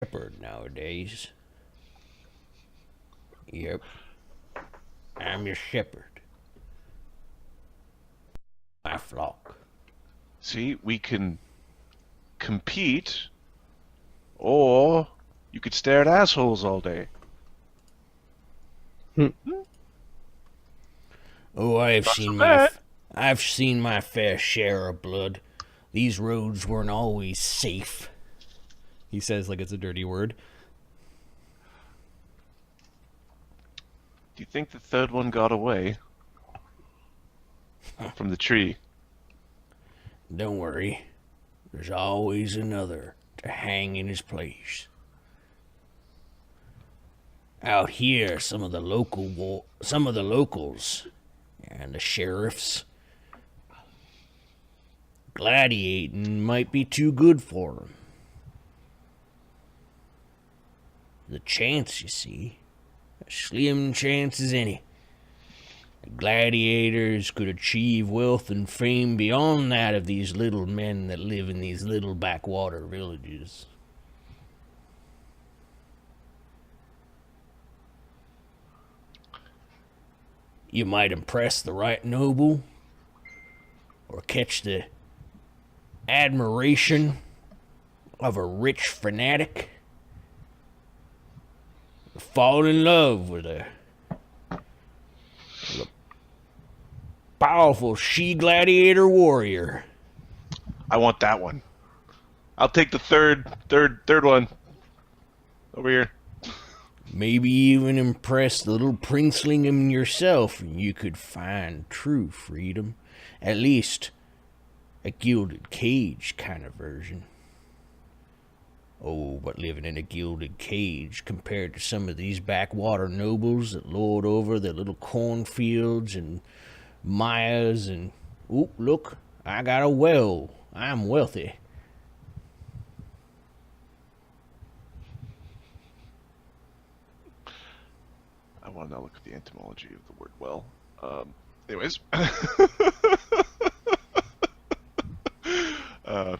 Shepherd nowadays. Yep, I'm your shepherd. My flock. See, we can compete, or you could stare at assholes all day. Oh, Not so bad. I've seen my fair share of blood. These roads weren't always safe. He says like it's a dirty word. Do you think the third one got away from the tree? Don't worry. There's always another to hang in his place. Out here, some of the locals and the sheriffs gladiating might be too good for them. The chance, you see, a slim chance as any. The gladiators could achieve wealth and fame beyond that of these little men that live in these little backwater villages. You might impress the right noble, or catch the admiration of a rich fanatic, or fall in love with a powerful she-gladiator warrior. I want that one. I'll take the third one. Over here. Maybe even impress the little princeling in yourself, and you could find true freedom. At least, a gilded cage kind of version. Oh, but living in a gilded cage compared to some of these backwater nobles that lord over their little cornfields and mires and... Oop, look, I got a well. I'm wealthy. I want to now look at the etymology of the word well. Anyways. Huh.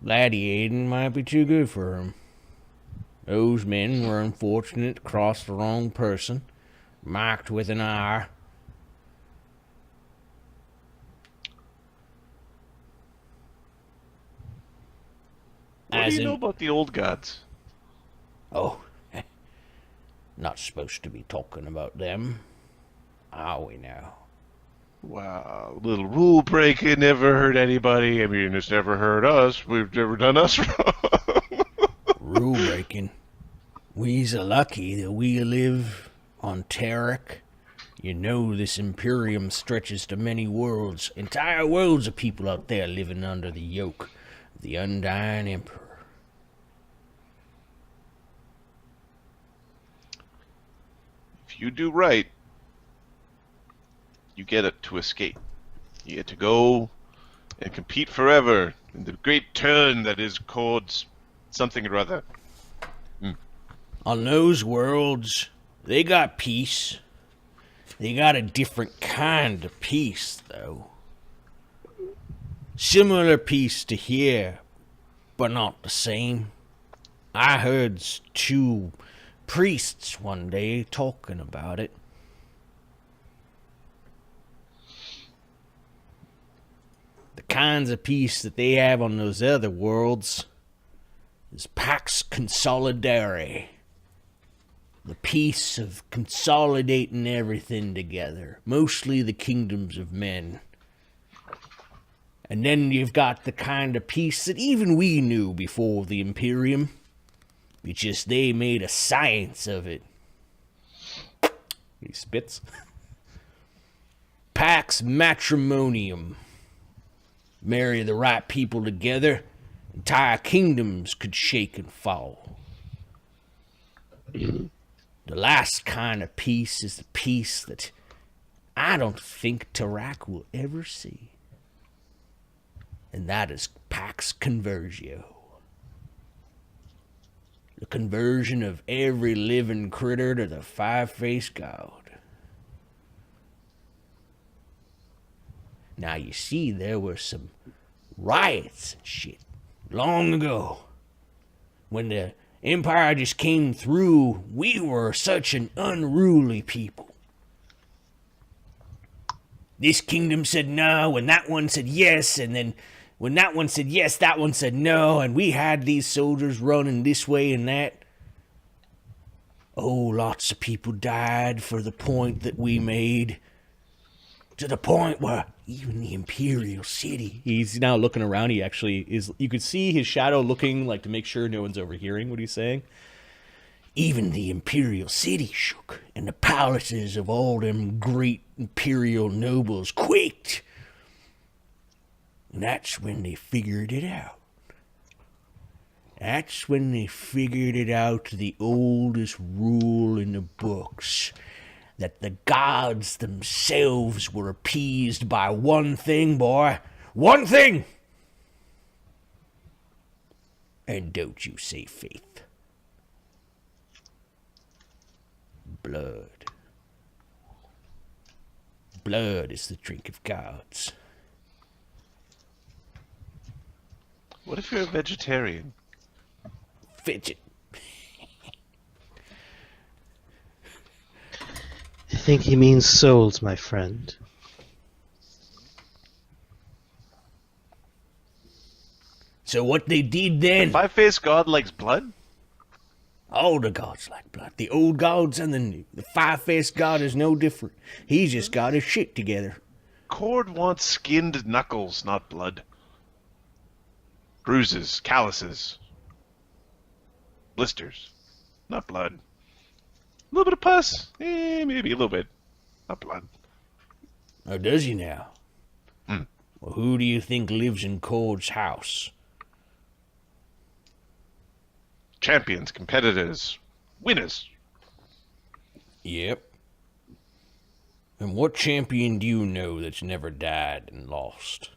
Gladiating might be too good for him. Those men were unfortunate to cross the wrong person, marked with an R. What do you know about the old gods? Oh, not supposed to be talking about them, are we now? Wow, little rule breaking never hurt anybody. I mean, it's never hurt us. We've never done us wrong. Rule breaking. We's a lucky that we live on Tarek. You know this Imperium stretches to many worlds, entire worlds of people out there living under the yoke of the Undying Emperor. If you do right, you get it to escape. You get to go and compete forever in the great turn that is called something or other. On those worlds, they got peace. They got a different kind of peace, though. Similar peace to here, but not the same. I heard two priests one day talking about it. The kinds of peace that they have on those other worlds is Pax Consolidare. The peace of consolidating everything together, mostly the kingdoms of men. And then you've got the kind of peace that even we knew before the Imperium. It's just they made a science of it. He spits. Pax Matrimonium. Marry the right people together, entire kingdoms could shake and fall. The last kind of peace is the peace that I don't think Tarak will ever see. And that is Pax Conversio. The conversion of every living critter to the five-faced god. Now you see, there were some riots and shit long ago, when the Empire just came through, we were such an unruly people. This kingdom said no, and that one said yes, and then when that one said yes, that one said no, and we had these soldiers running this way and that. Oh, lots of people died for the point that we made. To the point where even the Imperial City... He's now looking around. He actually is... You could see his shadow looking like to make sure no one's overhearing what he's saying. Even the Imperial City shook, and the palaces of all them great Imperial nobles quaked. And that's when they figured it out. That's when they figured it out, the oldest rule in the books. That the gods themselves were appeased by one thing, boy. One thing! And don't you say faith. Blood. Blood is the drink of gods. What if you're a vegetarian? Fidget. I think he means souls, my friend. So what they did then... Five-faced god likes blood? All the gods like blood. The old gods and the new. The five-faced god is no different. He's just got his shit together. Cord wants skinned knuckles, not blood. Bruises, calluses, blisters, not blood. A little bit of pus, maybe a little bit, not blood. Or does he now? Hmm. Well, who do you think lives in Cord's house? Champions, competitors, winners. Yep. And what champion do you know that's never died and lost?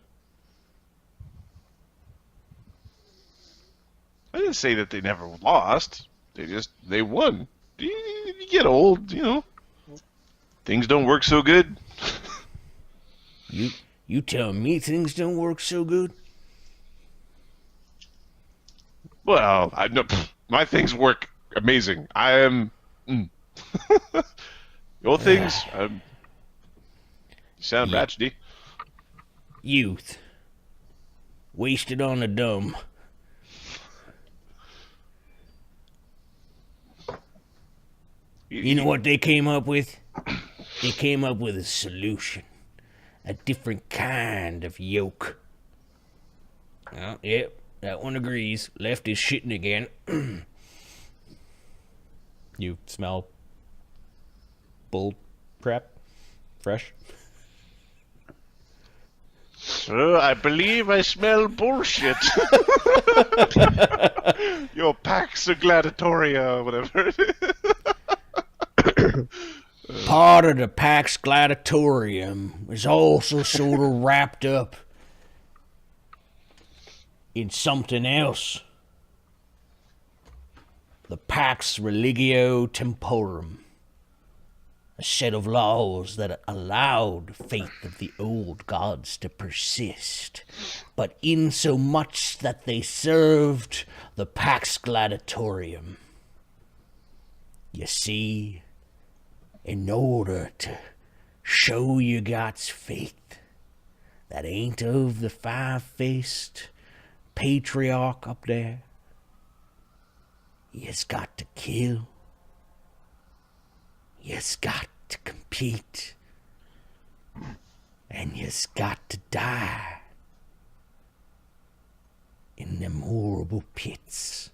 I didn't say that they never lost. They won. You get old, you know. Things don't work so good. You tell me things don't work so good? Well, I know my things work amazing. I am. Your things, you sound ratchety. Youth. Wasted on the dumb. You know what they came up with? They came up with a solution. A different kind of yoke. Oh, yep, that one agrees. Left is shitting again. You smell bull crap? Fresh? Sir, I believe I smell bullshit. Your Pax Gladiatoria, whatever it is. Part of the Pax Gladiatorium is also sort of wrapped up in something else. The Pax Religio Temporum. A set of laws that allowed faith of the old gods to persist, but insomuch that they served the Pax Gladiatorium. You see, in order to show you God's faith that ain't of the five-faced patriarch up there, you's got to kill. You's got to compete. And you's got to die in them horrible pits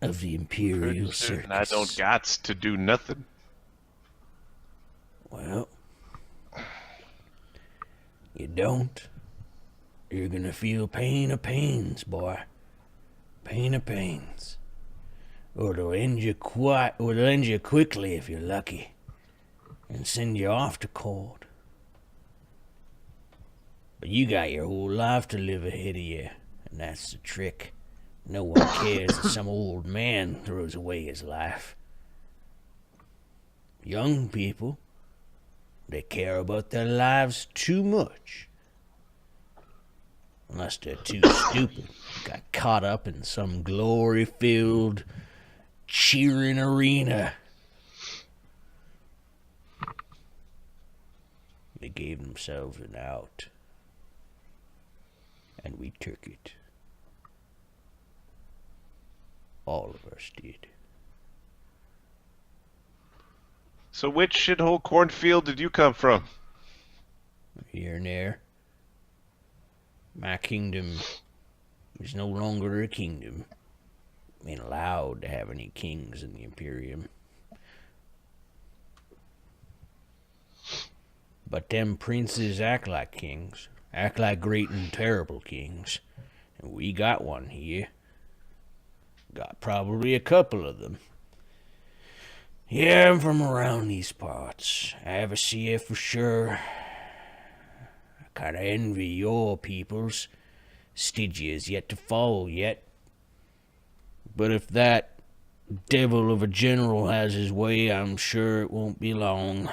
of the Imperial Circus. I don't gots to do nothing. Well, you don't. You're gonna feel pain of pains, boy. Pain of pains. Or they'll end you quickly if you're lucky, and send you off to court. But you got your whole life to live ahead of you, and that's the trick. No one cares if some old man throws away his life. Young people, they care about their lives too much. Unless they're too stupid. Got caught up in some glory-filled, cheering arena. They gave themselves an out. And we took it. All of us did. So which shithole cornfield did you come from? Here and there. My kingdom is no longer a kingdom. Ain't allowed to have any kings in the Imperium. But them princes act like kings. Act like great and terrible kings. And we got one here. Got probably a couple of them. Yeah, I'm from around these parts. Avicii for sure. I kinda envy your peoples. Stygia's yet to fall yet. But if that devil of a general has his way, I'm sure it won't be long.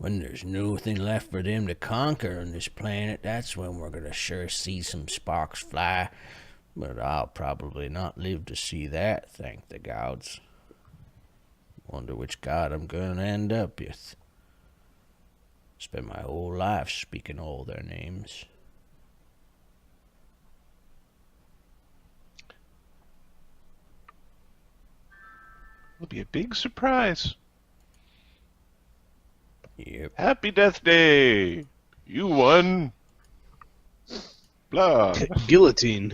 When there's nothing left for them to conquer on this planet, that's when we're gonna sure see some sparks fly. But I'll probably not live to see that, thank the gods. Wonder which god I'm gonna end up with. Spent my whole life speaking all their names. It'll be a big surprise. Yep. Happy Death Day! You won! Blah. Guillotine.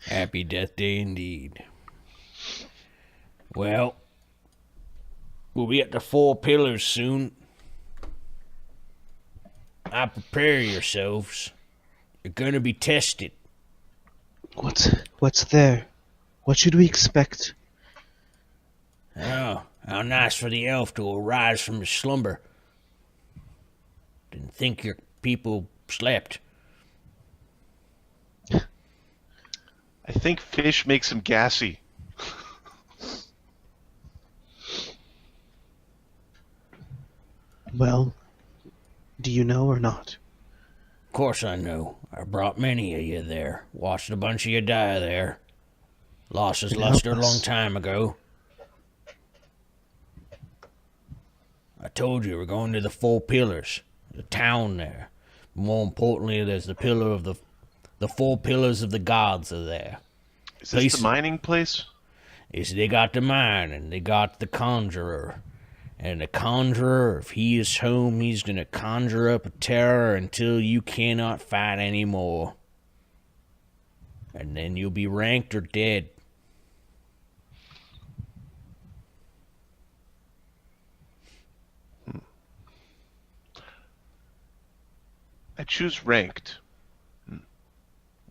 Happy Death Day indeed. Well, we'll be at the Four Pillars soon. Prepare yourselves. You're gonna be tested. What's there? What should we expect? Oh, how nice for the elf to arise from his slumber. Didn't think your people slept. I think fish makes him gassy. Well, do you know or not? Of course I know. I brought many of you there. Watched a bunch of you die there. Lost his Then luster a help long us. time ago. I told you we're going to the Four Pillars. The town there. More importantly, there's the pillar of the Four Pillars of the gods are there. Is this the mining place? They got the mine and they got the conjurer. And the conjurer, if he is home, he's gonna conjure up a terror until you cannot fight anymore. And then you'll be ranked or dead. I choose ranked.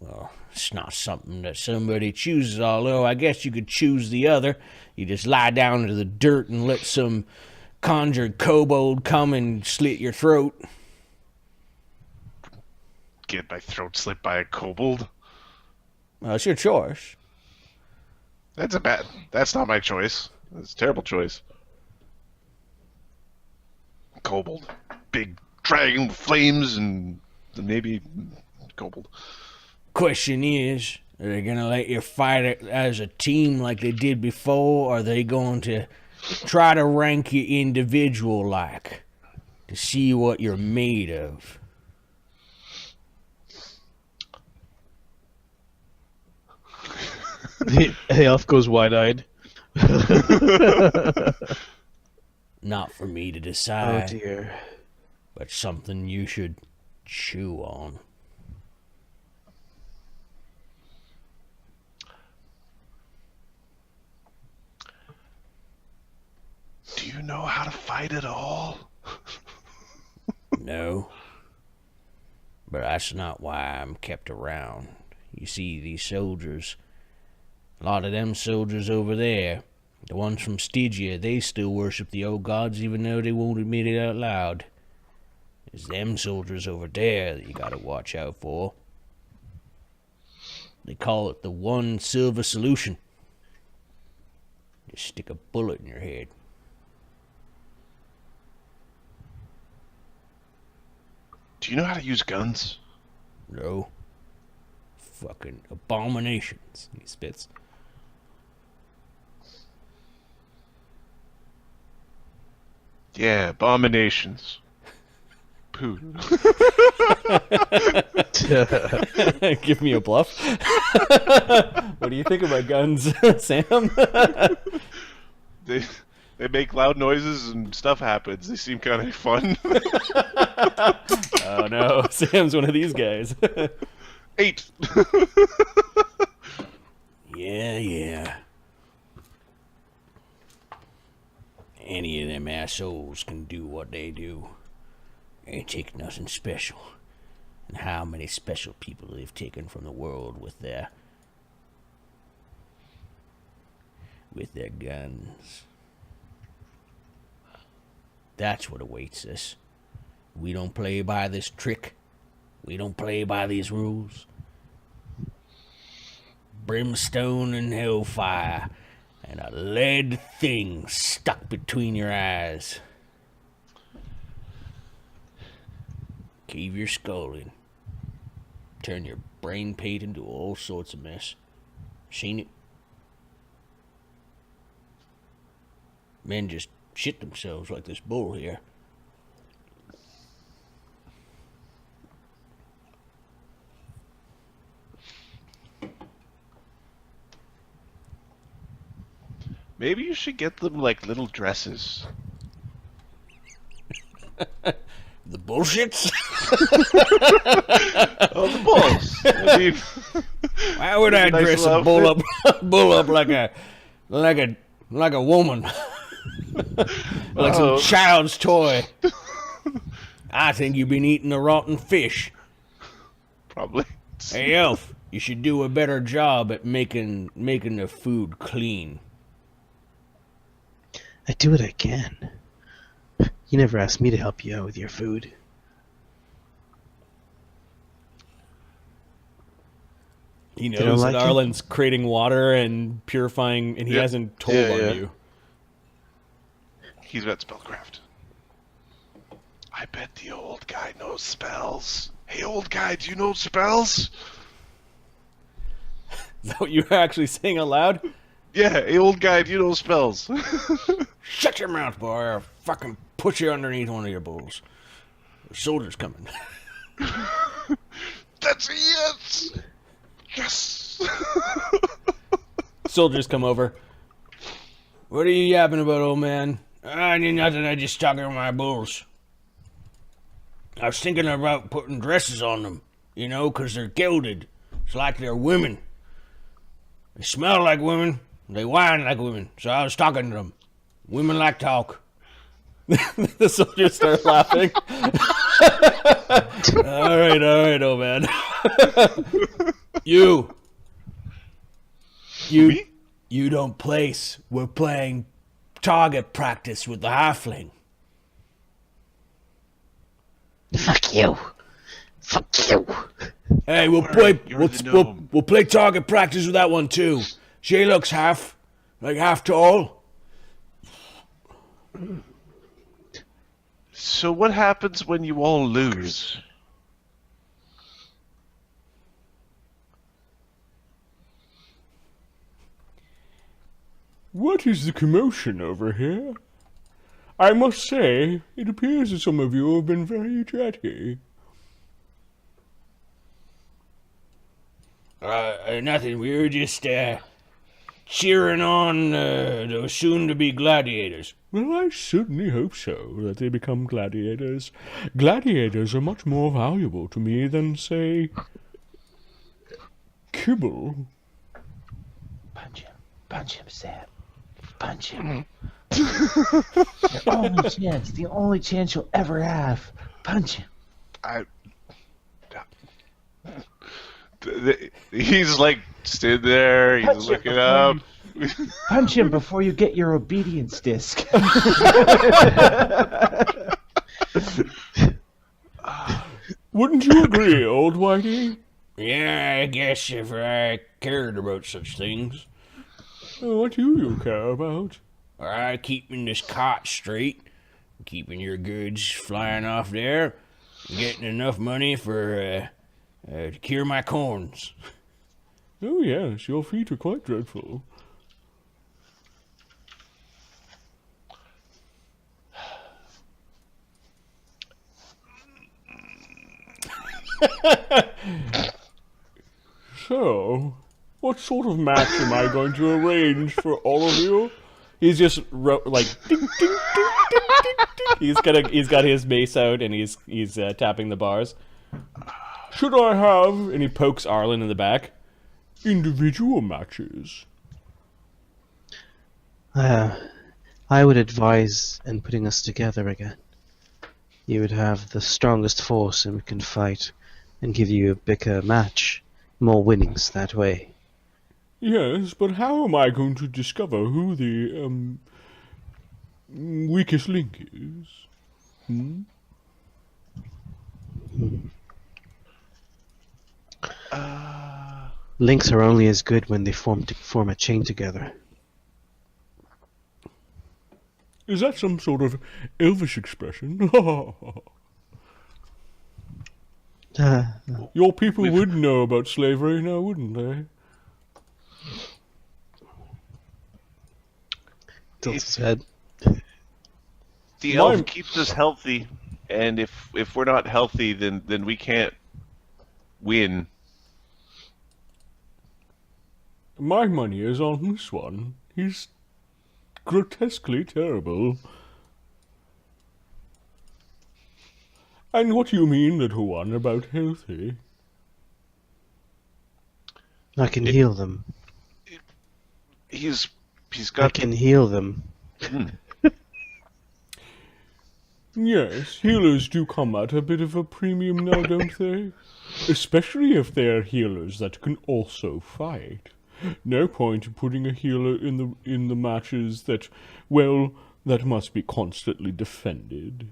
Well, it's not something that somebody chooses, although I guess you could choose the other. You just lie down to the dirt and let some conjured kobold come and slit your throat. Get my throat slit by a kobold? Well, it's your choice. That's not my choice. That's a terrible choice. Kobold. Big dragon with flames and maybe kobold. Question is, are they going to let you fight it as a team like they did before, or are they going to try to rank you individual-like to see what you're made of? Hey, off goes wide-eyed. Not for me to Oh decide, dear. but something you should chew on. Do you know how to fight at all? No. But that's not why I'm kept around. You see, these soldiers, a lot of them soldiers over there, the ones from Stygia, they still worship the old gods even though they won't admit it out loud. It's them soldiers over there that you gotta watch out for. They call it the one silver solution. Just stick a bullet in your head. Do you know how to use guns? No. Fucking abominations. He spits. Yeah, abominations. Poo. Give me a bluff. What do you think about guns, Sam? They make loud noises and stuff happens. They seem kind of fun. Oh no, Sam's one of these guys. 8. Yeah. Any of them assholes can do what they do. Ain't take nothing special. And how many special people they've taken from the world with their guns. That's what awaits us. We don't play by this trick. We don't play by these rules. Brimstone and hellfire, and a lead thing stuck between your eyes. Cave your skull in. Turn your brain pate into all sorts of mess. Seen it? Men just shit themselves like this bull here. Maybe you should get them like little dresses. The bullshits? Oh, the balls. I mean, Why would I nice dress a little bull up like a woman? Like some child's toy. I think you've been eating a rotten fish. probably. Hey, Elf, you should do a better job at making the food clean. I do what I can. You never asked me to help you out with your food. He don't knows like that him? Arlen's creating water and purifying, and he Yeah. hasn't told Yeah. on you. He's about spellcraft. I bet the old guy knows spells. Hey, old guy, do you know spells? Is that what you were actually saying out loud? Yeah, hey, old guy, do you know spells? Shut your mouth, boy, or I'll fucking put you underneath one of your bulls. The soldier's coming. That's a yes! Yes! Soldiers come over. What are you yapping about, old man? I need nothing, I just talking to my bulls. I was thinking about putting dresses on them, you know, 'cause they're gilded. It's like they're women. They smell like women, they whine like women, so I was talking to them. Women like talk. The soldiers start laughing. All right, old man. You Me? You don't place. We're playing target practice with the halfling. Fuck you. Fuck you. Hey, we'll play. you're the gnome. We'll play target practice with that one too. She looks half tall. So what happens when you all lose? What is the commotion over here? I must say, it appears that some of you have been very chatty. Nothing. We were just cheering on those soon-to-be gladiators. Well, I certainly hope so, that they become gladiators. Gladiators are much more valuable to me than, say, kibble. Punch him, Sam. Punch him. The only chance you'll ever have. Punch him. He's like stood there, he's Punch it looking before up. Punch him before you get your obedience disc. Wouldn't you agree, old Whitey? Yeah, I guess if I cared about such things. What do you care about? Keeping this cot straight, keeping your goods flying off there, Getting enough money for to cure my corns. Oh yes, your feet are quite dreadful. So, what sort of match am I going to arrange for all of you? He's just like ding, ding, ding, ding, ding, ding. He's got his mace out and he's tapping the bars. Should I have? And he pokes Arlen in the back. Individual matches. I would advise in putting us together again. You would have the strongest force and we can fight and give you a bigger match. More winnings that way. Yes, but how am I going to discover who the weakest link is? Links are only as good when they form a chain together. Is that some sort of elvish expression? Your people would know about slavery now, wouldn't they? Tilts his head. The elf keeps us healthy, and if we're not healthy, then we can't win. My money is on this one. He's grotesquely terrible. And what do you mean, little one, about healthy? I can heal them. He's I got can heal them. Yes, healers do come at a bit of a premium now, don't they? Especially if they're healers that can also fight. No point in putting a healer in the matches that must be constantly defended.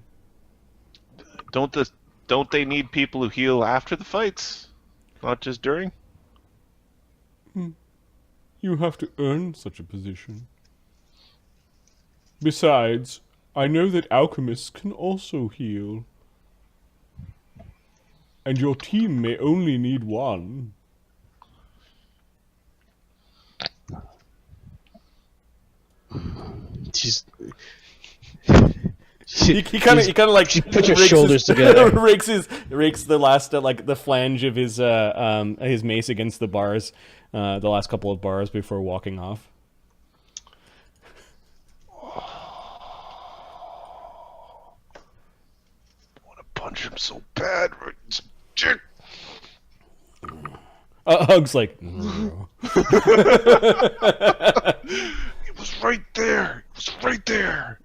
Don't they need people who heal after the fights, not just during? You have to earn such a position. Besides, I know that alchemists can also heal. And your team may only need one. She's. He kind of like Put your shoulders together. rakes the last like the flange of his mace against the bars, the last couple of bars before walking off. I want to punch him so bad. It Hug's like, no. was right there. It was right there.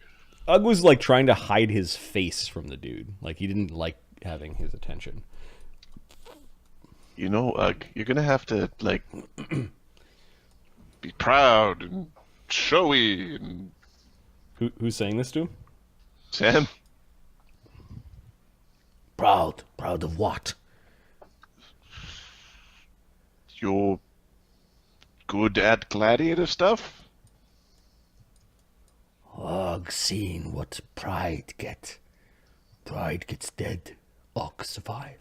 Hug was like trying to hide his face from the dude. Like he didn't like having his attention. You know, Ugg, you're gonna have to like be proud and showy and Who's saying this to him? Sam. Proud of what? You're good at gladiator stuff? Hug seen what pride get. Pride gets dead. Hug survive.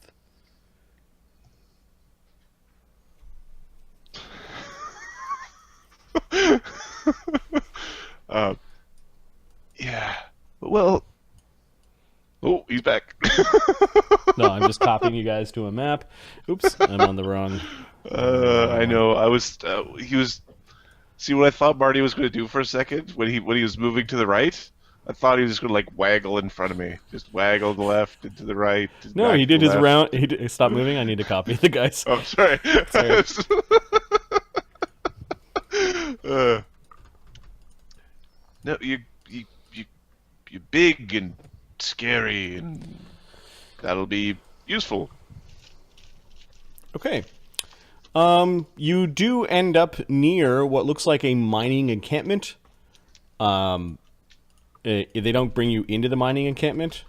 Yeah. Well. Oh, he's back. No, I'm just copying you guys to a map. Oops, I'm on the wrong. I know. I was. He was. See what I thought Marty was going to do for a second when he was moving to the right. I thought he was just going to like waggle in front of me, just waggle to the left and to the right. No, he did his round. Stop moving. I need to copy the guys. Oh, sorry. No, you're big and scary, and that'll be useful. Okay. You do end up near what looks like a mining encampment. They don't bring you into the mining encampment.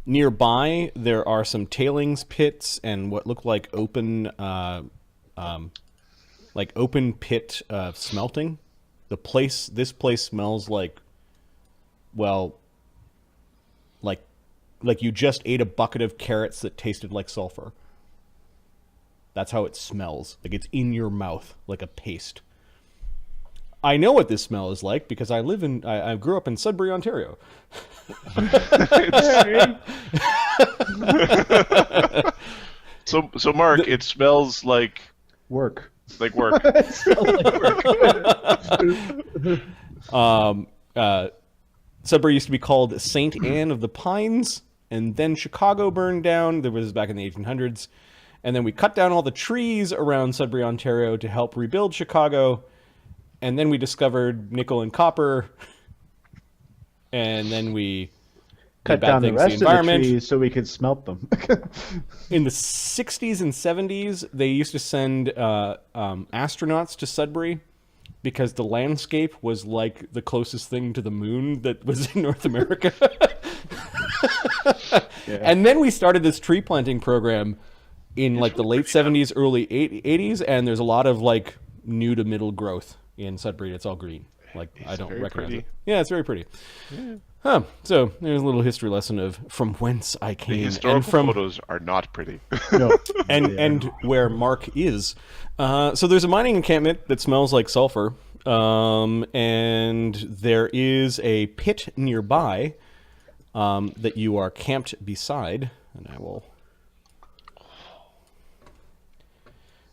Nearby, there are some tailings pits and what look like open pit smelting. This place smells like, well, like you just ate a bucket of carrots that tasted like sulfur. That's how it smells. Like it's in your mouth, like a paste. I know what this smell is like because I grew up in Sudbury, Ontario. So Mark, it smells like Work. work. Sudbury used to be called St. Anne of the Pines, and then Chicago burned down. There was back in the 1800s. And then we cut down all the trees around Sudbury, Ontario to help rebuild Chicago. And then we discovered nickel and copper. And then we Cut down the rest of the trees so we could smelt them. In the 60s and 70s, they used to send astronauts to Sudbury because the landscape was like the closest thing to the moon that was in North America. Yeah. And then we started this tree planting program in like the late 70s, early 80s, and there's a lot of like new to middle growth in Sudbury. It's all green. Like I don't recognize it. Yeah, it's very pretty. Yeah. Huh. So there's a little history lesson of from whence I came. The historical photos are not pretty. No. and where Mark is. So there's a mining encampment that smells like sulfur, and there is a pit nearby that you are camped beside, and I will.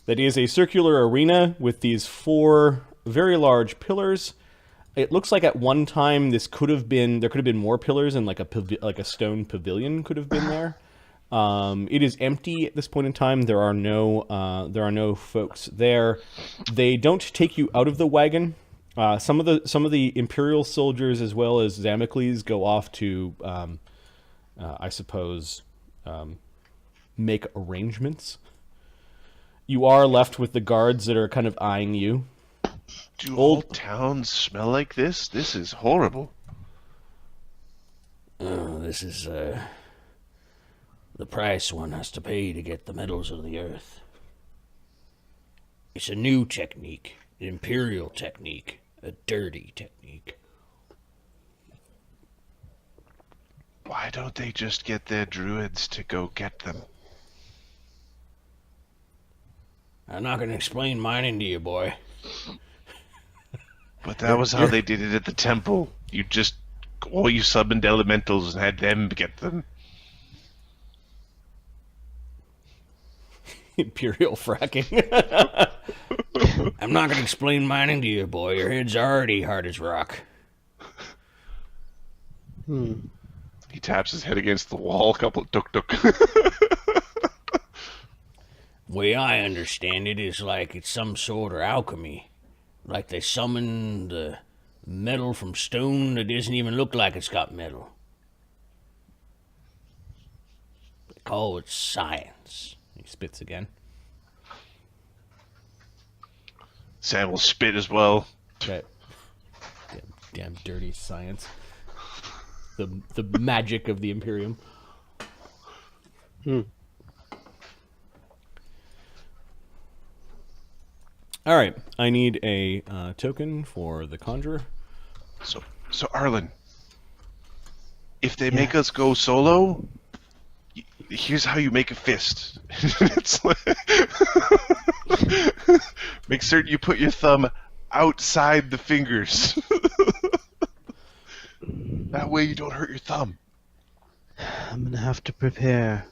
That is a circular arena with these 4 very large pillars. It looks like at one time there could have been more pillars, and like a stone pavilion could have been there. It is empty at this point in time. There are no folks there. They don't take you out of the wagon. Some of the Imperial soldiers as well as Zamicles go off to, I suppose, make arrangements. You are left with the guards that are kind of eyeing you. Do old towns smell like this? This is horrible. Oh, this is the price one has to pay to get the metals of the earth. It's a new technique, an imperial technique, a dirty technique. Why don't they just get their druids to go get them? I'm not going to explain mining to you, boy. But that was how they did it at the temple. You summoned elementals and had them get them. Imperial fracking. I'm not going to explain mining to you, boy. Your head's already hard as rock. He taps his head against the wall, a couple of tuk-tuk. Way I understand it is like it's some sort of alchemy. Like they summon the metal from stone that doesn't even look like it's got metal. They call it science. He spits again. Sam will spit as well. Okay. Damn dirty science. The magic of the Imperium. All right, I need a token for the Conjurer. So Arlen, if they make us go solo, here's how you make a fist. It's like, make certain you put your thumb outside the fingers. That way you don't hurt your thumb. I'm gonna have to prepare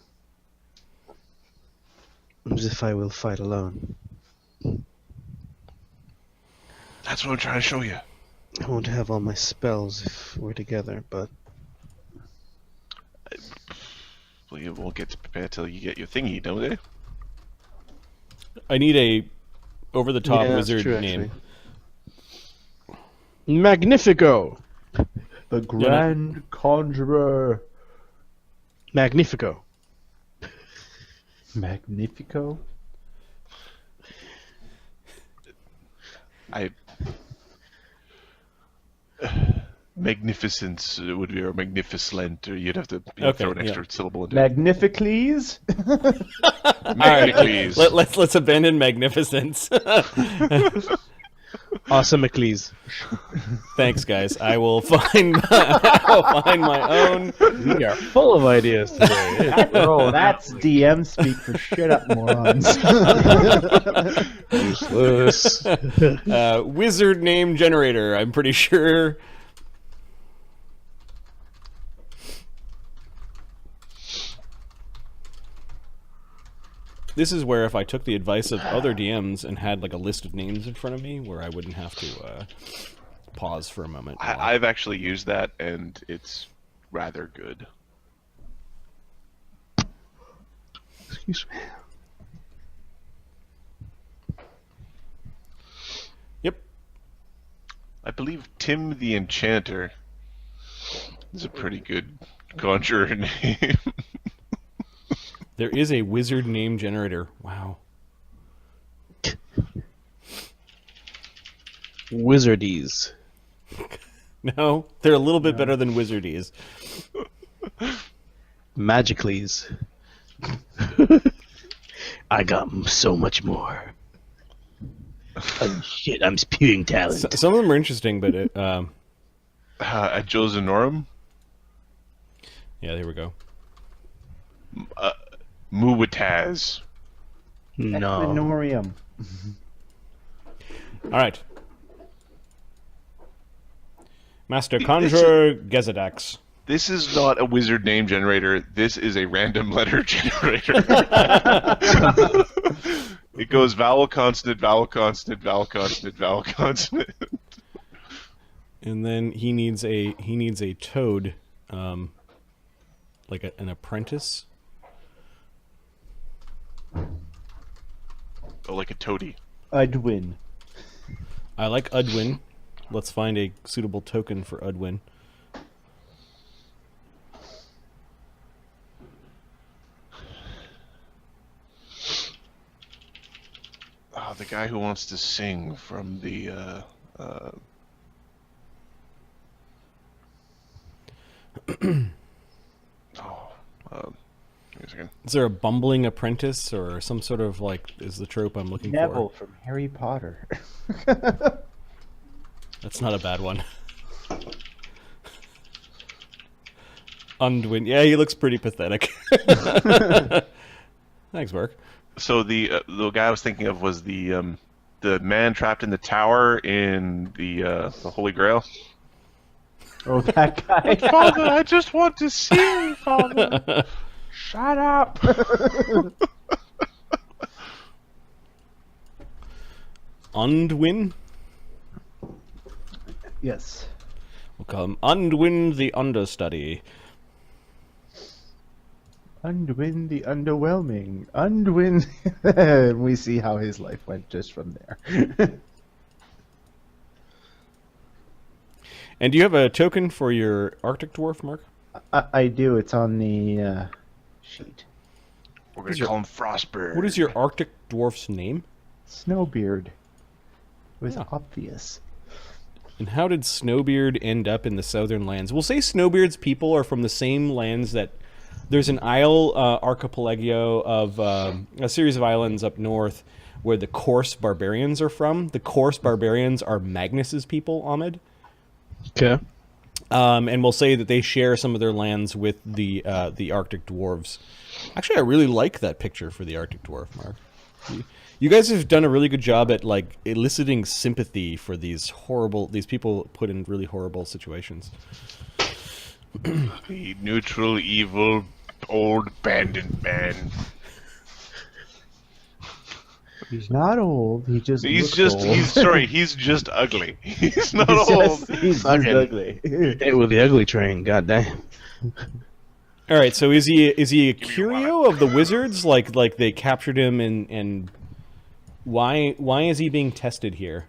as if I will fight alone. That's what I'm trying to show you. I won't have all my spells if we're together, but... Well, you won't get to prepare till you get your thingy, don't they? I need a over-the-top Yeah, that's wizard true, name. actually. Magnifico! The Grand Conjurer. Magnifico. Magnifico? Magnificence would be, or magnificent, or you'd have to throw an extra syllable into Magnificles? it. Magnicles. Let's abandon magnificence. Arsemicles. Thanks, guys. I will find my own. We are full of ideas today. That's DM speak for shut up, morons. Useless. Wizard name generator. I'm pretty sure. This is where if I took the advice of other DMs and had like a list of names in front of me, where I wouldn't have to pause for a moment. I've actually used that, and it's rather good. Excuse me. Yep. I believe Tim the Enchanter is a pretty good conjurer name. There is a wizard name generator. Wow. Wizardies. No, they're a little bit better than wizardies. Magicles. I got so much more. Oh shit, I'm spewing talent. Some of them are interesting, but At Josinorum, yeah, there we go. Muwataz. No. Equinorium. All right. Master Conjurer Gezadax. This is not a wizard name generator. This is a random letter generator. It goes vowel consonant, vowel consonant, vowel consonant, vowel consonant. And then he needs a toad, like an apprentice. Oh, like a toady. Udwin. I like Udwin. Let's find a suitable token for Udwin. Oh, the guy who wants to sing from the give me a second. Is there a bumbling apprentice or some sort of like is the trope I'm looking Neville for? from Harry Potter. That's not a bad one. Undwin. Yeah, he looks pretty pathetic. Thanks, Mark. So the guy I was thinking of was the man trapped in the tower in the Holy Grail. Oh, that guy. Father, I just want to sing, Father. Shut up. Undwin? Yes. We'll call him Undwin the Understudy. Undwin the underwhelming. Undwin. We see how his life went just from there. And do you have a token for your Arctic Dwarf, Mark? I do. It's on the sheet. We're going to call him Frostbird. What is your Arctic Dwarf's name? Snowbeard. It was Yeah. obvious. And how did Snowbeard end up in the southern lands? We'll say Snowbeard's people are from the same lands that... There's an isle archipelago of a series of islands up north where the Corse barbarians are from. The Corse barbarians are Magnus's people, Ahmed. Okay. And we'll say that they share some of their lands with the Arctic dwarves. Actually, I really like that picture for the Arctic dwarf, Mark. You guys have done a really good job at like eliciting sympathy for these people put in really horrible situations. The neutral, evil, old, abandoned man. He's not old. He just. He's looks just, old. he's just ugly. He's not He's old. He's just ugly. Hey, with the ugly train, goddamn. All right, so is he a curio of the wizards? Like they captured him and why is he being tested here?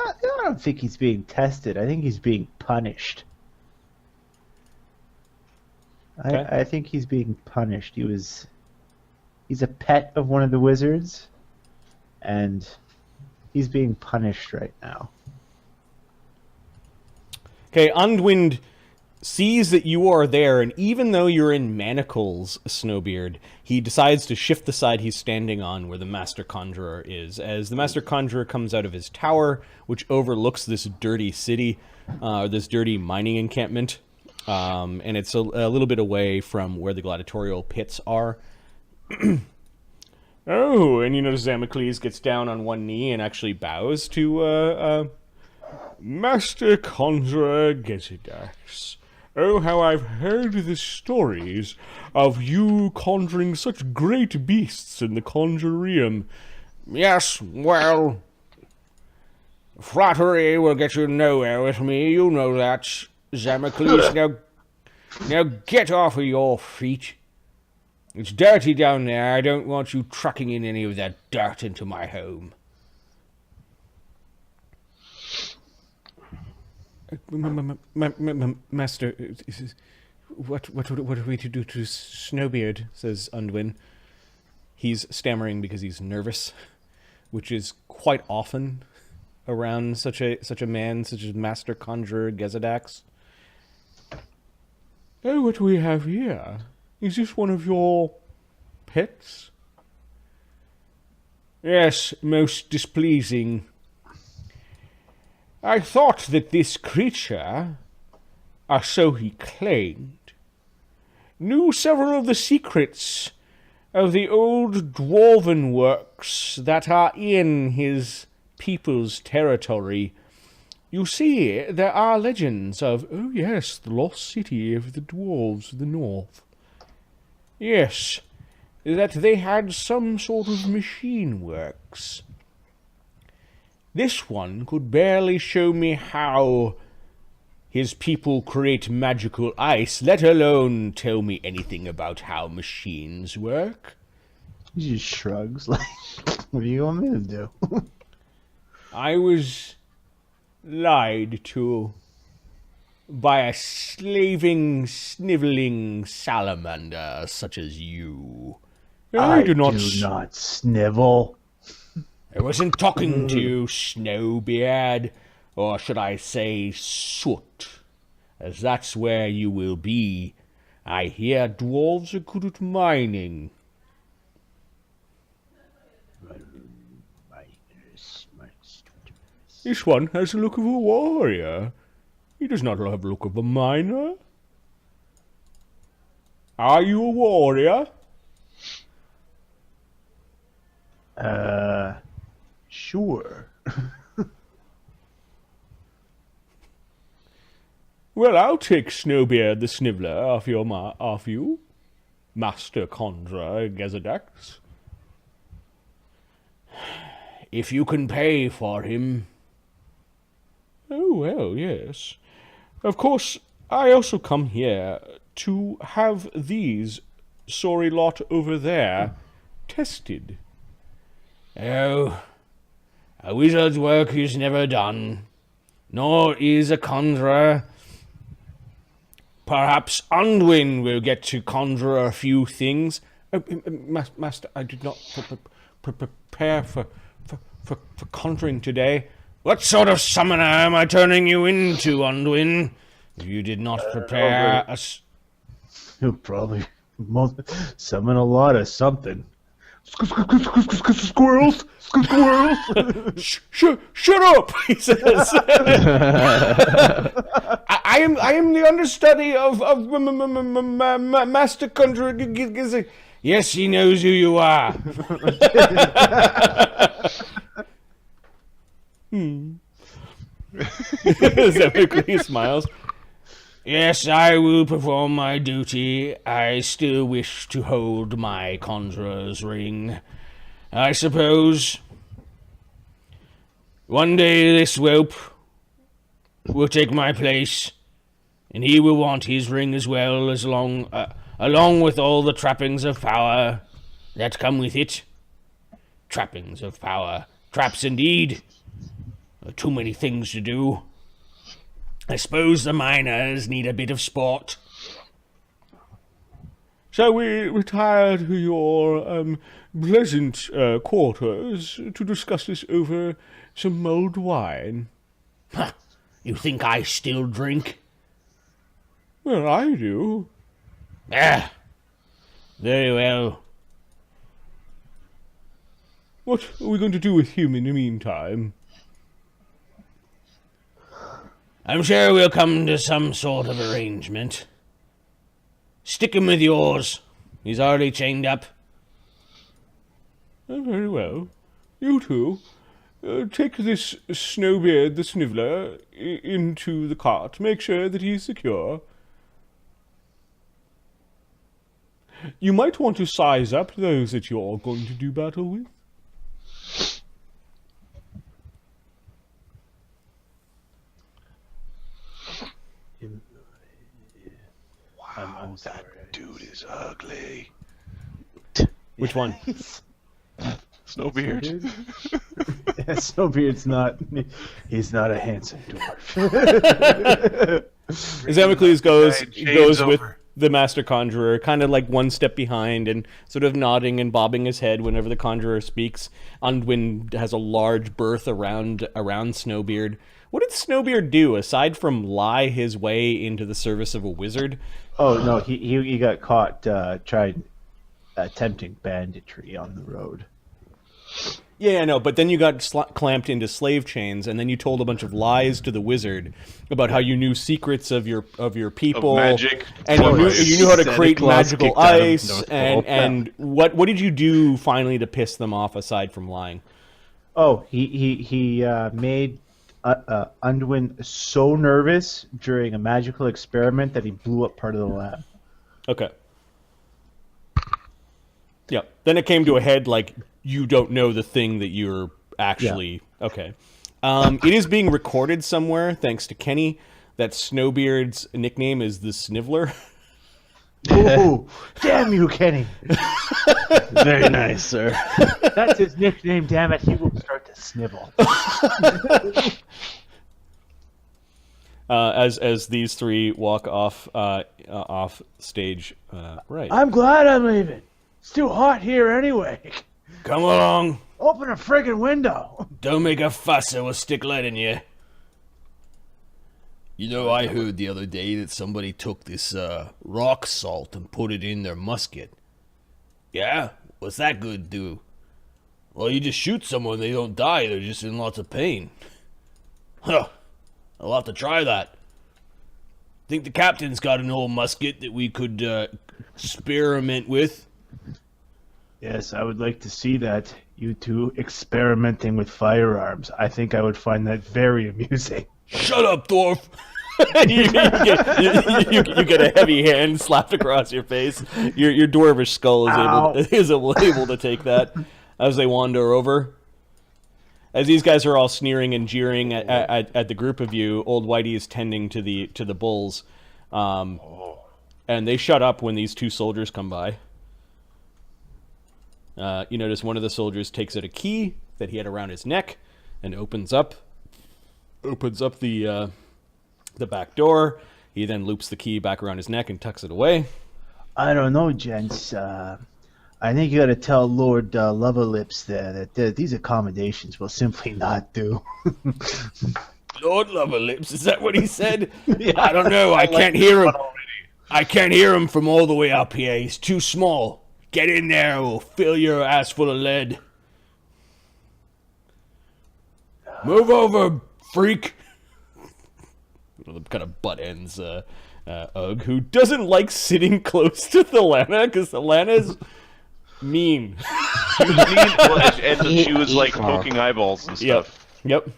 I don't think he's being tested. I think he's being punished. Okay. I think he's being punished. He's a pet of one of the wizards, and he's being punished right now. Okay, Undwind sees that you are there, and even though you're in manacles, Snowbeard, he decides to shift the side he's standing on where the Master Conjurer is. As the Master Conjurer comes out of his tower, which overlooks this dirty city, this dirty mining encampment, and it's a little bit away from where the gladiatorial pits are. Oh, and you notice Damocles gets down on one knee and actually bows to Master Conjurer Gesidax. Oh, how I've heard the stories of you conjuring such great beasts in the Conjurium. Yes, well, flattery will get you nowhere with me, you know that, Damocles. Now get off of your feet. It's dirty down there. I don't want you trucking in any of that dirt into my home. Master, what are we to do to Snowbeard? Says Undwin. He's stammering because he's nervous, which is quite often around such a man, such as Master Conjurer Gesidax. Oh, what do we have here? Is this one of your pets? Yes, most displeasing. I thought that this creature, or so he claimed, knew several of the secrets of the old dwarven works that are in his people's territory. You see, there are legends of, oh yes, the lost city of the dwarves of the north. Yes, that they had some sort of machine works. This one could barely show me how his people create magical ice, let alone tell me anything about how machines work. He just shrugs like, what do you want me to do? I was lied to by a slaving, sniveling salamander such as you. I do not snivel. I wasn't talking to you, Snowbeard, or should I say Soot, as that's where you will be. I hear dwarves are good at mining. This one has the look of a warrior. He does not have the look of a miner. Are you a warrior? Sure. Well, I'll take Snowbeard the Sniveler off you, Master Conjurer Gesidax. If you can pay for him. Oh, well, yes. Of course, I also come here to have these sorry lot over there tested. Oh, a wizard's work is never done, nor is a conjurer. Perhaps Undwin will get to conjure a few things. Master, I did not prepare for conjuring today. What sort of summoner am I turning you into, Undwin? You did not prepare us. He'll probably summon a lot of something. Squirrels! Squirrels! Shut up! He says. I am the understudy of Master Conjurer. Yes, he knows who you are. Zephyr smiles. Yes, I will perform my duty. I still wish to hold my conjurer's ring. I suppose one day this whelp will take my place, and he will want his ring as well, along with all the trappings of power that come with it. Trappings of power. Traps indeed. Too many things to do. I suppose the miners need a bit of sport. Shall we retire to your pleasant quarters to discuss this over some mulled wine? Huh, you think I still drink? Well, I do. Ah, very well. What are we going to do with him in the meantime? I'm sure we'll come to some sort of arrangement. Stick him with yours. He's already chained up. Very well. You two, take this Snowbeard the Sniveler into the cart. Make sure that he's secure. You might want to size up those that you're going to do battle with. Wow, that dude is ugly. Which one? Snowbeard. Yeah, Snowbeard's not. He's not a handsome dwarf. Damocles goes Shades with over. the Master Conjurer, kind of like one step behind and sort of nodding and bobbing his head whenever the Conjurer speaks. Andwin has a large berth around Snowbeard. What did Snowbeard do aside from lie his way into the service of a wizard? Oh no, he got caught trying attempting banditry on the road. Yeah, I know, but then you got clamped into slave chains, and then you told a bunch of lies to the wizard about how you knew secrets of your people, magic. and you knew how to Santa create Claus magical kicked out of ice, North Pole. and what did you do finally to piss them off aside from lying? Oh, he made Unwin so nervous during a magical experiment that he blew up part of the lab. Okay. Yeah. Then it came to a head like you don't know the thing that you're actually okay. It is being recorded somewhere, thanks to Kenny, that Snowbeard's nickname is the Sniveler. Ooh, damn you, Kenny! Very nice, sir. That's his nickname. Damn it, he will start to snivel. As these three walk off stage, right. I'm glad I'm leaving. It's too hot here anyway. Come along. Open a friggin' window. Don't make a fuss or we'll stick lead in you. You know, I heard the other day that somebody took this rock salt and put it in their musket. Yeah? What's that good do? Well, you just shoot someone, they don't die, they're just in lots of pain. Huh. I'll have to try that. Think the captain's got an old musket that we could experiment with? Yes, I would like to see that. You two experimenting with firearms. I think I would find that very amusing. Shut up, dwarf! you get a heavy hand slapped across your face. Your dwarvish skull is able to take that as they wander over. As these guys are all sneering and jeering at the group of you, old Whitey is tending to the bulls, and they shut up when these two soldiers come by. You notice one of the soldiers takes out a key that he had around his neck and opens up the back door. He then loops the key back around his neck and tucks it away. I don't know, gents. I think you got to tell Lord Loverlips there that these accommodations will simply not do. Lord Loverlips, is that what he said? I don't know. I can't hear him. I can't hear him from all the way up here. He's too small. Get in there or we'll fill your ass full of lead. Move over, freak. Kind of butt ends Ugg, who doesn't like sitting close to Thelana because Thelana's mean. And she was like poking eyeballs and stuff. Yep.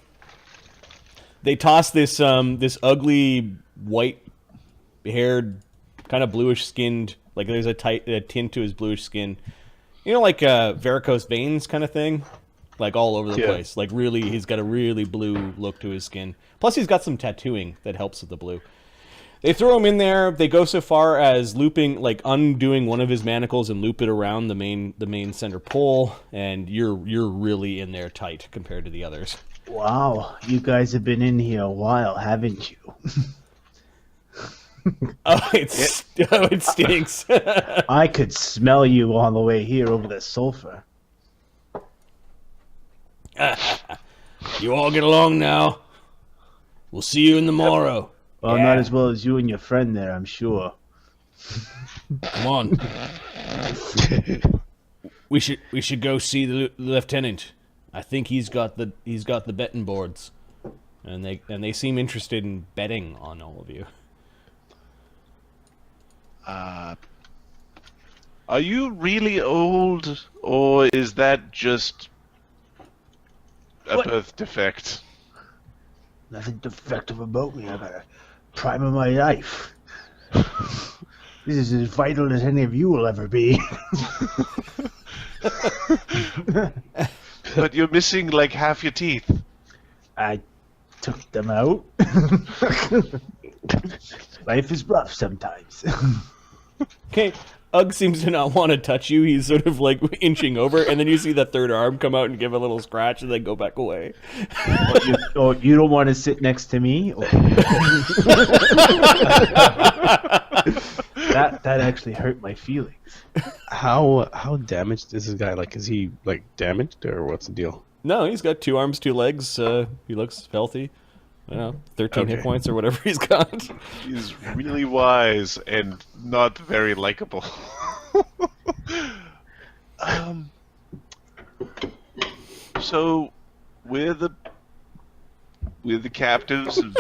They toss this ugly white-haired, kind of bluish-skinned. Like there's a tint to his bluish skin, like varicose veins kind of thing, like all over the place. Like really, he's got a really blue look to his skin. Plus, he's got some tattooing that helps with the blue. They throw him in there. They go so far as undoing one of his manacles and loop it around the main center pole, and you're really in there tight compared to the others. Wow, you guys have been in here a while, haven't you? It stinks. I could smell you on the way here over the sulfur. You all get along now. We'll see you in the morrow. Well, Yeah. not as well as you and your friend there, I'm sure. Come on. We should go see the lieutenant. I think he's got the betting boards, And they seem interested in betting on all of you. Are you really old, or is that just a birth defect? Nothing defective about me. I got a prime of my life. This is as vital as any of you will ever be. But you're missing like half your teeth. I took them out. Life is rough sometimes. Okay, Ugg seems to not want to touch you. He's sort of like inching over, and then you see the third arm come out and give a little scratch, and then go back away. You don't want to sit next to me? That actually hurt my feelings. How damaged is this guy? Like, is he like damaged or what's the deal? No, he's got 2 arms, 2 legs. He looks healthy. 13 hit Okay. points or whatever he's got. He's really wise and not very likable. So we're the captives of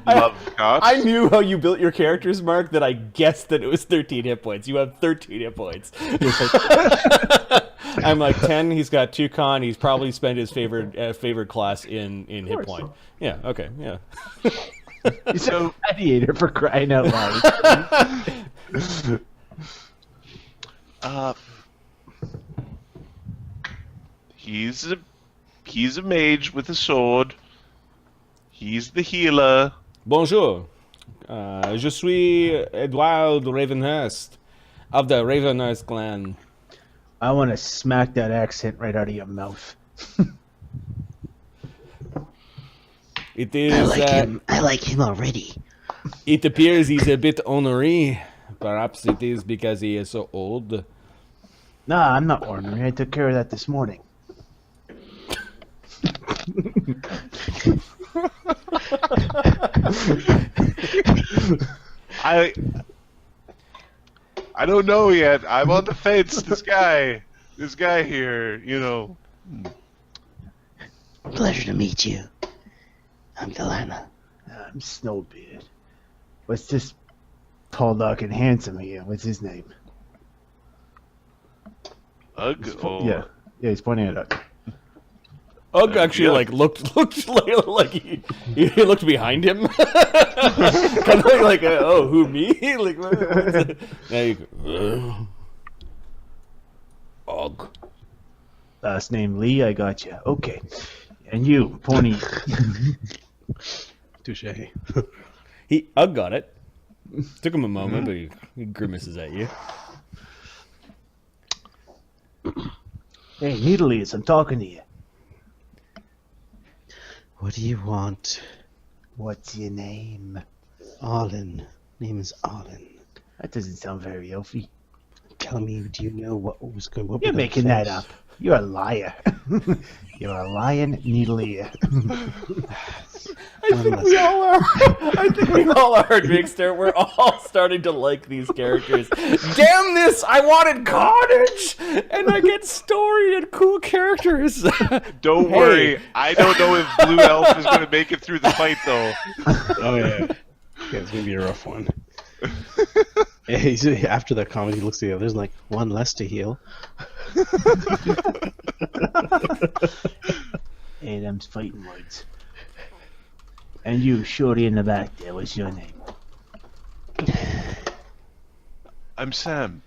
Love Cot. I knew how you built your characters, Mark, that I guessed that it was 13 hit points. You have 13 hit points. I'm like 10. He's got 2 con. He's probably spent his favorite class in hit point. Yeah. Okay. Yeah. He's a gladiator, for crying out loud. He's a mage with a sword. He's the healer. Bonjour. Je suis Edouard Ravenhurst of the Ravenhurst clan. I want to smack that accent right out of your mouth. It is. I like him already. It appears he's a bit ornery. Perhaps it is because he is so old. Nah, I'm not ornery. I took care of that this morning. I don't know yet. I'm on the fence. This guy here, you know. Pleasure to meet you. I'm Galana. I'm Snowbeard. What's this tall, dark, and handsome here? What's his name? Ugh. Oh. Yeah, he's pointing at Ugg. Ugg actually yeah. looked like he looked behind him, kind of like oh, who, me? Like what's it? Now you go, Ugg. Last name Lee, I got you. Okay. And you, Pony. Touche. Ugg got it. Took him a moment, but he grimaces at you. Hey, Needleus, I'm talking to you. What do you want? What's your name? Arlen. Name is Arlen. That doesn't sound very elfy. Tell me, do you know what was going? What You're were the making that affairs? up. You're a liar. You're a lying needle ear. I think we all are. I think we all are, Drigster. We're all starting to like these characters. Damn this! I wanted carnage, and I get story and cool characters. Don't Hey. worry. I don't know if Blue Elf is going to make it through the fight, though. Oh yeah. Yeah, it's gonna be a rough one. Yeah, after that comment, he looks at the others like one less to heal. Hey, them's fighting words. And you, shorty in the back there, what's your name? I'm Sam.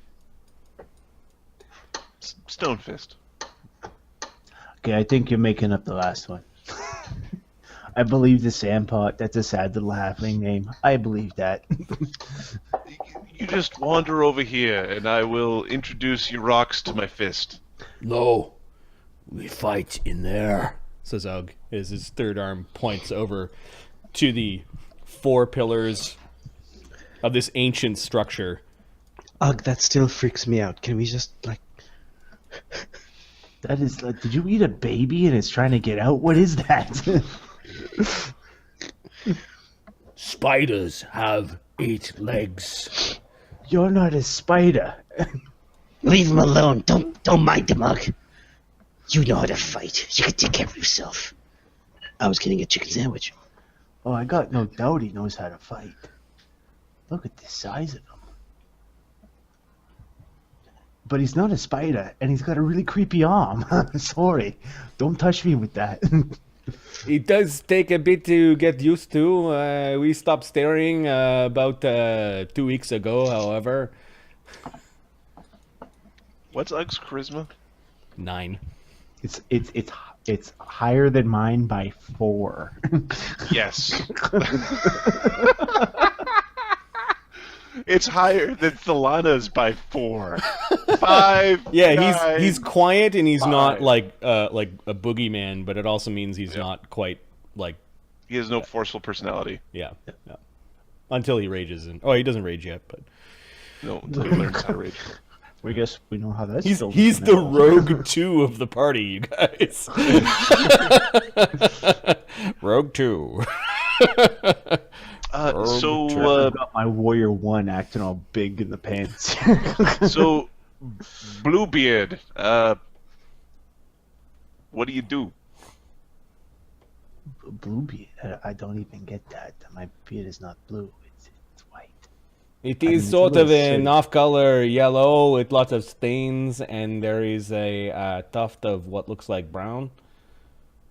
Stonefist. Okay, I think you're making up the last one. I believe the Sandpot. That's a sad little halfling name. I believe that. You just wander over here, and I will introduce your rocks to my fist. No, we fight in there. Says Ugg, as his third arm points over to the 4 pillars of this ancient structure. Ugh, that still freaks me out. Can we just like? That is like, did you eat a baby and it's trying to get out? What is that? Spiders have 8 legs. You're not a spider. Leave him alone. Don't mind the mug. You know how to fight. You can take care of yourself. I was getting a chicken sandwich. Oh, I got no doubt he knows how to fight. Look at the size of him. But he's not a spider, and he's got a really creepy arm. Sorry. Don't touch me with that. It does take a bit to get used to. We stopped staring about 2 weeks ago, however. What's Ugg's charisma? 9. It's higher than mine by 4. Yes. It's higher than Thalana's by 4. 5. Yeah, 9, he's quiet and he's 5. not like a boogeyman, but it also means he's not quite like He has no forceful personality. yeah. Until he rages and he doesn't rage yet, but No, until he learns how to rage. We guess we know how that's he's still the gonna go. rogue 2 of the party, you guys. Rogue 2. So, I've got my warrior 1 acting all big in the pants. so Bluebeard, what do you do? Blue beard? I don't even get that. My beard is not blue. It's white. It I mean, is it's sort a of little an off-color yellow with lots of stains, and there is a tuft of what looks like brown.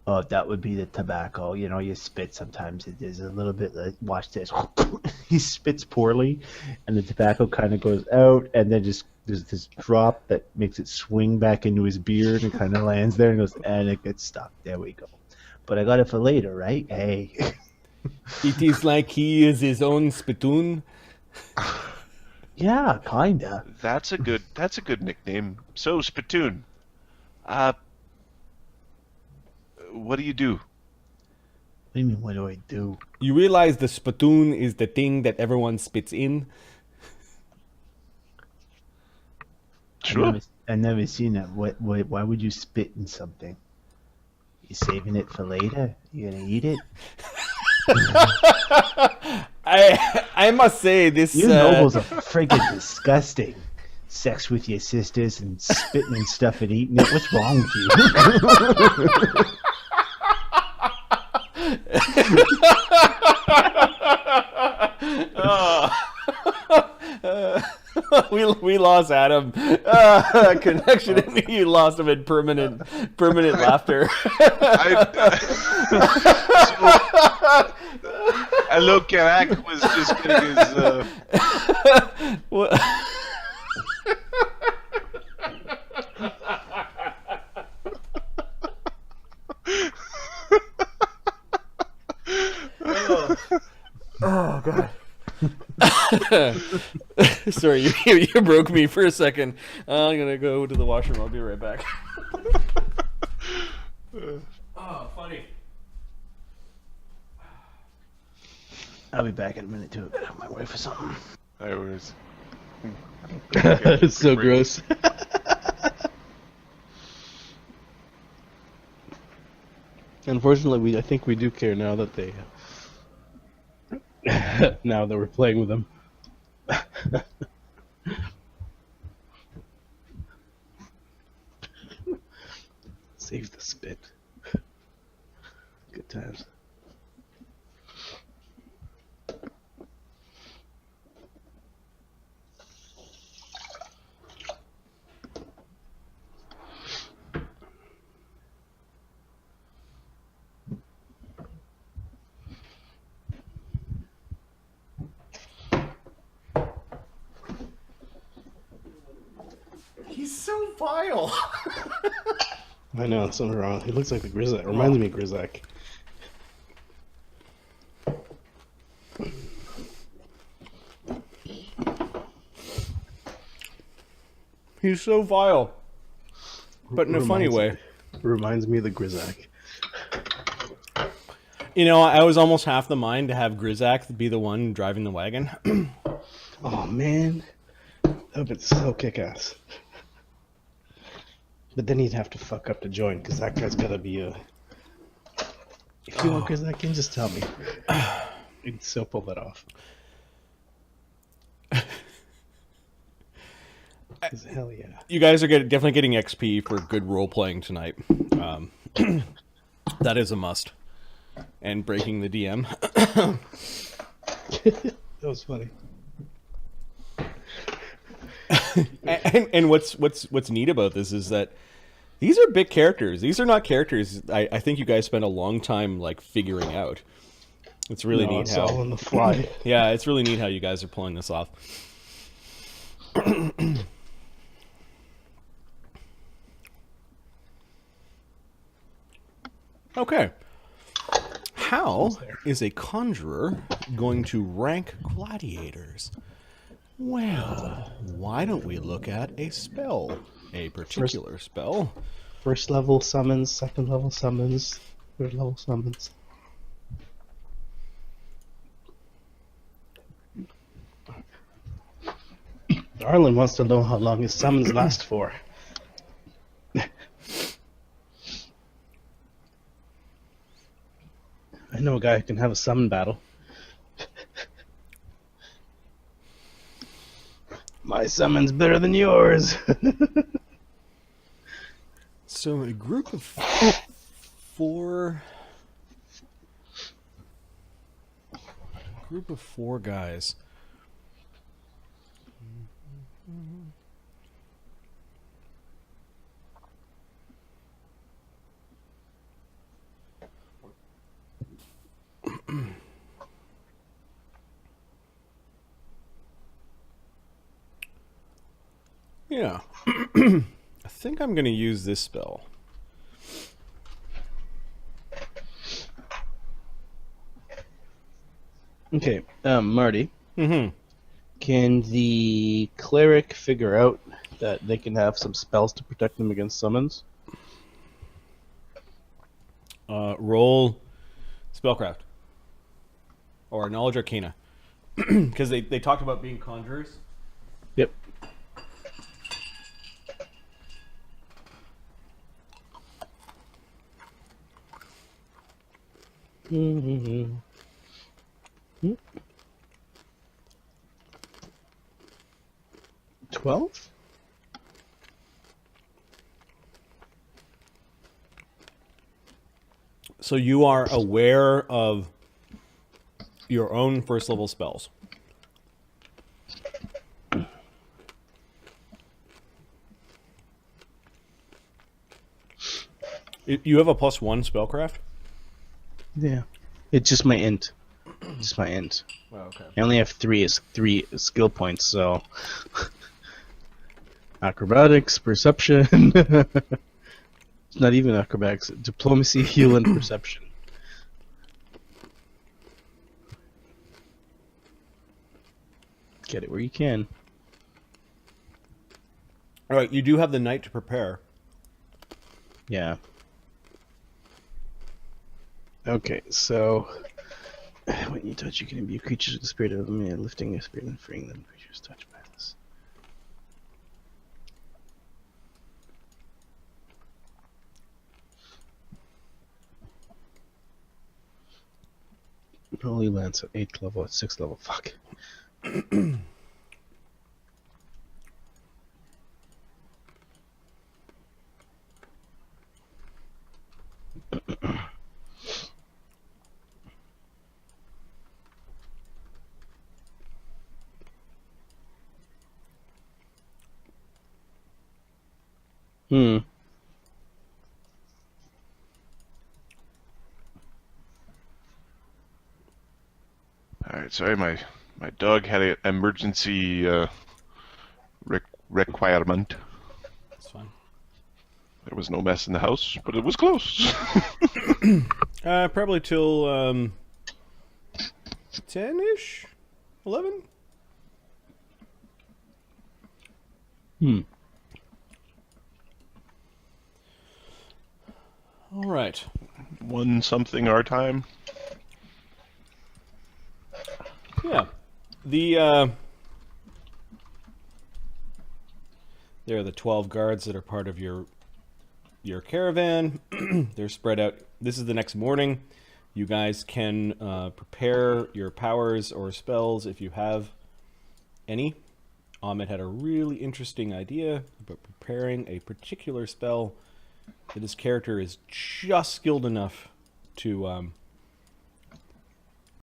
Oh, that would be the tobacco. You know, you spit sometimes. It is a little bit like, watch this. He spits poorly, and the tobacco kind of goes out, and then just there's this drop that makes it swing back into his beard and kind of lands there and goes, and it gets stuck. There we go. But I got it for later, right? Hey. It is like he is his own spittoon. Yeah, kinda. That's a good nickname. So Spittoon, what do you do? What do you mean, what do I do? You realize the spittoon is the thing that everyone spits in? Sure. I've never seen that. Why would you spit in something? You saving it for later? You gonna eat it? I must say this. You nobles are friggin' disgusting. Sex with your sisters and spitting and stuff and eating it. What's wrong with you? we lost Adam. Connection. You lost him in permanent laughter. Hello, Karak was just getting his. What? Oh God. Sorry, you broke me for a second. I'm gonna go to the washroom. I'll be right back. Oh, funny. I'll be back in a minute too. My wife or something. I was. It's so gross. Unfortunately, I think we do care now that they. Now that we're playing with them. Save the spit. Good times. He's so vile. I know, something wrong. He looks like the Grizzak. Reminds me of Grizzak. He's so vile, but in a funny way. Reminds me of the Grizzak. You know, I was almost half the mind to have Grizzak be the one driving the wagon. Oh man, that would be so kick-ass. But then he'd have to fuck up to join, because that guy's gotta be a... If you want Grizzak in, just tell me. And so pull that off. 'Cause hell yeah. You guys are definitely getting XP for good role playing tonight. That is a must. And breaking the DM. That was funny. and what's neat about this is that these are big characters. These are not characters I think you guys spent a long time like figuring out. It's really neat it's how all on the fly. yeah, it's really neat how you guys are pulling this off. Okay. How is a conjurer going to rank gladiators? Well, why don't we look at a spell? A particular spell. First level summons, second level summons, third level summons. Arlen wants to know how long his summons last for. I know a guy who can have a summon battle. My summon's better than yours. So a group of four guys. Yeah. I think I'm going to use this spell. Okay, Marty. Mm-hmm. Can the cleric figure out that they can have some spells to protect them against summons? Roll spellcraft. Or knowledge arcana. Because they talked about being conjurers. Yep. Mm-hmm. 12? So you are aware of your own first level spells. You have a +1 spellcraft? Yeah. It's just my int. Just my int. Oh, okay. I only have three skill points, so acrobatics, perception. It's not even acrobatics. Diplomacy, heal, and perception. Get it where you can. All right, you do have the night to prepare. Yeah. Okay, so when you touch, you can imbue creatures with the spirit of them, lifting a spirit and freeing them. Creatures touched by this. Holy Lance at 8th level, at 6th level. Fuck. Alright, sorry, my dog had an emergency requirement. That's fine. There was no mess in the house, but it was close. Probably till 10-ish? 11? All right. 1 something our time. Yeah. There are the 12 guards that are part of your caravan. They're spread out. This is the next morning. You guys can prepare your powers or spells if you have any. Ahmed had a really interesting idea about preparing a particular spell that his character is just skilled enough to